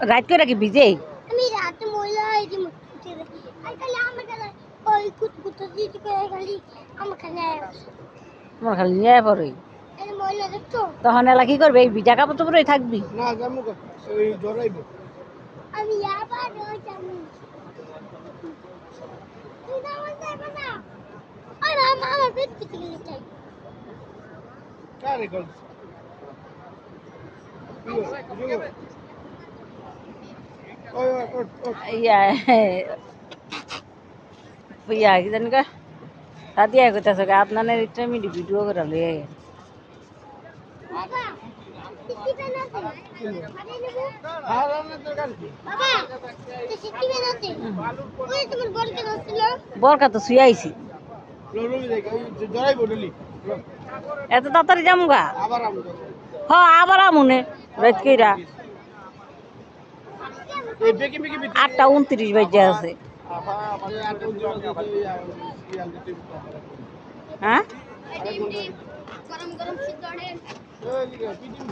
রাত করে কি ভিজে আমি রাতে ময়লা এই যে আর খালি আমার খালি ওই কুতকুত দিতে করে খালি আমার খালি আমার খালি নিয়ে পড়ে এই ময়লা দেখছো তখন এলা কি করবে এই ভিজা কাপড় চোপড়ে থাকবি না যাবো ওই জড়াইব আমি আবার ওই যাবো তুই না বলতে না আর আমার পেট পিটে গেলে চাই কারে কল ইয়া ইয়া কি জানি কা সাদিয়া কইতাছে আপনার ইচ্ছা আমি ভিডিও করে লয়ে বাবা সিটি বানাতে মানে নেব আর রান্নার দরকার কি বাবা তো সিটি বানাতে ওই তোমার বলকে হচ্ছিল বরকা তো শুয়ে আইছি লড়ুই দেখ জড়াইব ডলি এত তাড়াতাড়ি যামুগা আবার আমু হ আবার আমুনে রাত কইরা এই বেকি বেকি 8:29 বাজে আছে আফা মানে আর কোন হ্যাঁ গরম গরম সিদ্ধ আনে এই লিগা কি দিন